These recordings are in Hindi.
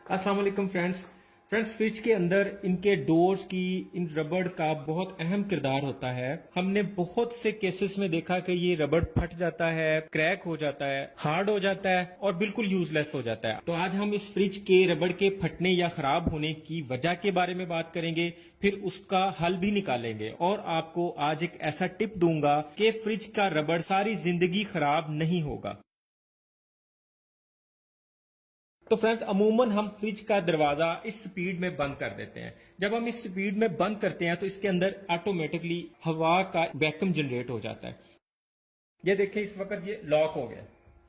अस्सलाम वालेकुम फ्रेंड्स। फ्रिज के अंदर इनके डोर्स की इन रबड़ का बहुत अहम किरदार होता है। हमने बहुत से केसेस में देखा कि ये रबड़ फट जाता है, क्रैक हो जाता है, हार्ड हो जाता है और बिल्कुल यूजलेस हो जाता है। तो आज हम इस फ्रिज के रबड़ के फटने या खराब होने की वजह के बारे में बात करेंगे, फिर उसका हल भी निकालेंगे और आपको आज एक ऐसा टिप दूंगा कि फ्रिज का रबड़ सारी जिंदगी खराब नहीं होगा। तो फ्रेंड्स, अमूमन हम फ्रिज का दरवाजा इस स्पीड में बंद कर देते हैं। जब हम इस स्पीड में बंद करते हैं तो इसके अंदर ऑटोमेटिकली हवा का वैक्यूम जनरेट हो जाता है। ये देखिए, इस वक्त ये लॉक हो गया।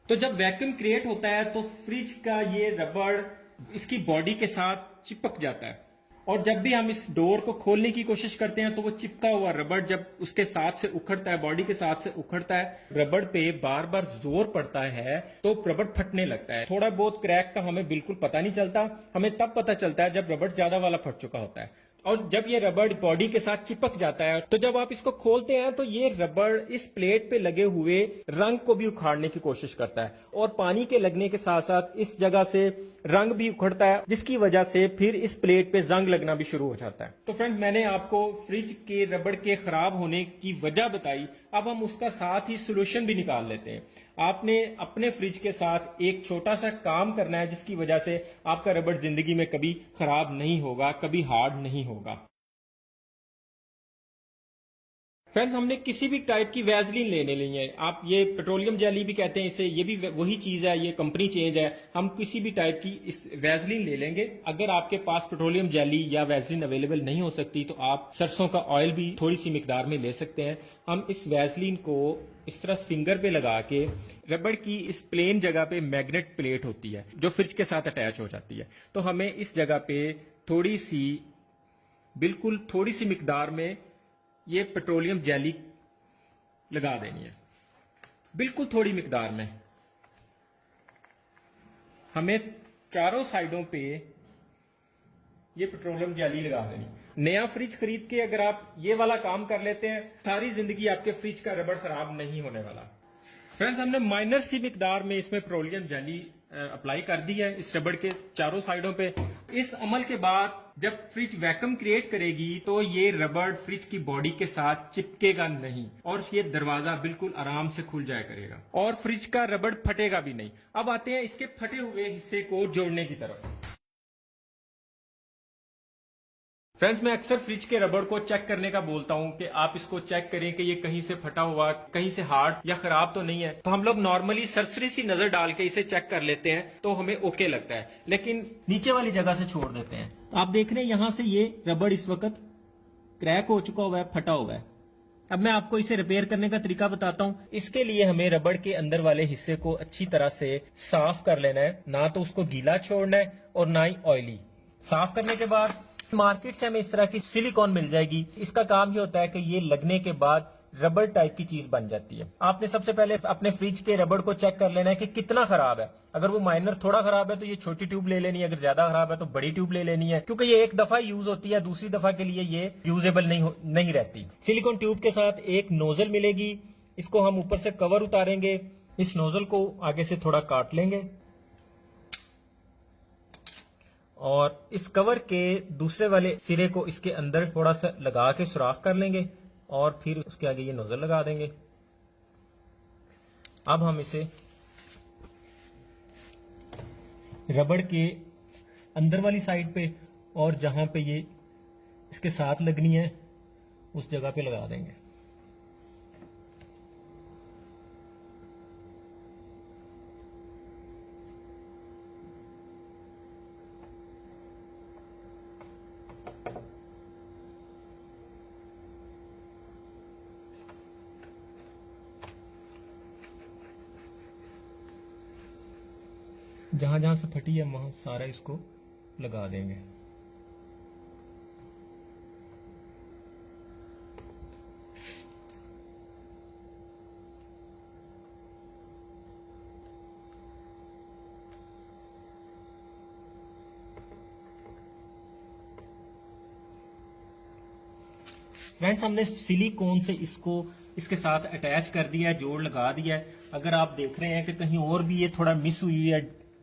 तो जब वैक्यूम क्रिएट होता है तो फ्रिज का ये रबड़ इसकी बॉडी के साथ चिपक जाता है और जब भी हम इस डोर को खोलने की कोशिश करते हैं तो वो चिपका हुआ रबड़ जब उसके साथ से उखड़ता है, बॉडी के साथ से उखड़ता है, रबड़ पे बार बार जोर पड़ता है तो रबड़ फटने लगता है। थोड़ा बहुत क्रैक का हमें बिल्कुल पता नहीं चलता, हमें तब पता चलता है जब रबड़ ज्यादा वाला फट चुका होता है। और जब ये रबड़ बॉडी के साथ चिपक जाता है तो जब आप इसको खोलते हैं तो ये रबड़ इस प्लेट पे लगे हुए रंग को भी उखाड़ने की कोशिश करता है और पानी के लगने के साथ साथ इस जगह से रंग भी उखड़ता है, जिसकी वजह से फिर इस प्लेट पे जंग लगना भी शुरू हो जाता है। तो फ्रेंड, मैंने आपको फ्रिज के रबड़ के खराब होने की वजह बताई, अब हम उसका साथ ही सोल्यूशन भी निकाल लेते हैं। आपने अपने फ्रिज के साथ एक छोटा सा काम करना है जिसकी वजह से आपका रबड़ जिंदगी में कभी खराब नहीं होगा, कभी हार्ड नहीं होगा। फ्रेंड्स, हमने किसी भी टाइप की वैसलीन लेने ली है। आप ये पेट्रोलियम जेली भी कहते हैं इसे, ये भी वही चीज है, ये कंपनी चेंज है। हम किसी भी टाइप की इस वैसलीन ले लेंगे। अगर आपके पास पेट्रोलियम जेली या वैसलीन अवेलेबल नहीं हो सकती तो आप सरसों का ऑयल भी थोड़ी सी मिकदार में ले सकते हैं। हम इस वैसलीन को इस तरह फिंगर पे लगा के, रबड़ की इस प्लेन जगह पे मैग्नेट प्लेट होती है जो फ्रिज के साथ अटैच हो जाती है, तो हमें इस जगह पे बिल्कुल थोड़ी सी मिकदार में ये पेट्रोलियम जेली लगा देनी है। बिल्कुल थोड़ी मिकदार में हमें चारों साइडों पे ये पेट्रोलियम जेली लगा देनी। नया फ्रिज खरीद के अगर आप ये वाला काम कर लेते हैं, सारी जिंदगी आपके फ्रिज का रबड़ खराब नहीं होने वाला। फ्रेंड्स, हमने माइनर सी मिकदार में इसमें पेट्रोलियम जेली अप्लाई कर दी है इस रबड़ के चारों साइडों पे। इस अमल के बाद जब फ्रिज वैक्यूम क्रिएट करेगी तो ये रबड़ फ्रिज की बॉडी के साथ चिपकेगा नहीं और ये दरवाजा बिल्कुल आराम से खुल जाया करेगा और फ्रिज का रबड़ फटेगा भी नहीं। अब आते हैं इसके फटे हुए हिस्से को जोड़ने की तरफ। फ्रेंड्स, मैं अक्सर फ्रिज के रबड़ को चेक करने का बोलता हूं कि आप इसको चेक करें कि ये कहीं से फटा हुआ, कहीं से हार्ड या खराब तो नहीं है। तो हम लोग नॉर्मली सरसरी सी नजर डाल के इसे चेक कर लेते हैं तो हमें ओके लगता है, लेकिन नीचे वाली जगह से छोड़ देते हैं। आप देख रहे हैं यहां से ये रबड़ इस वक्त क्रैक हो चुका हुआ है, फटा हुआ है। अब मैं आपको इसे रिपेयर करने का तरीका बताता हूं। इसके लिए हमें रबड़ के अंदर वाले हिस्से को अच्छी तरह से साफ कर लेना है, ना तो उसको गीला छोड़ना है और ना ही ऑयली। साफ करने के बाद मार्केट से हमें इस तरह की सिलिकॉन मिल जाएगी। इसका काम ये होता है कि ये लगने के बाद रबड़ टाइप की चीज बन जाती है। आपने सबसे पहले अपने फ्रिज के रबड़ को चेक कर लेना है कि कितना खराब है। अगर वो माइनर थोड़ा खराब है तो ये छोटी ट्यूब ले लेनी है, अगर ज्यादा खराब है तो बड़ी ट्यूब ले लेनी है, क्योंकि ये एक दफा यूज होती है, दूसरी दफा के लिए ये यूजेबल नहीं रहती। सिलिकॉन ट्यूब के साथ एक नोजल मिलेगी, इसको हम ऊपर से कवर उतारेंगे। इस नोजल को आगे से थोड़ा काट लेंगे और इस कवर के दूसरे वाले सिरे को इसके अंदर थोड़ा सा लगा के सुराख कर लेंगे और फिर उसके आगे ये नोजल लगा देंगे। अब हम इसे रबड़ के अंदर वाली साइड पे और जहां पे ये इसके साथ लगनी है उस जगह पे लगा देंगे। जहां जहां से फटी है वहां सारा इसको लगा देंगे। फ्रेंड्स, हमने सिलिकॉन से इसको इसके साथ अटैच कर दिया है, जोड़ लगा दिया है। अगर आप देख रहे हैं कि कहीं और भी ये थोड़ा मिस हुई है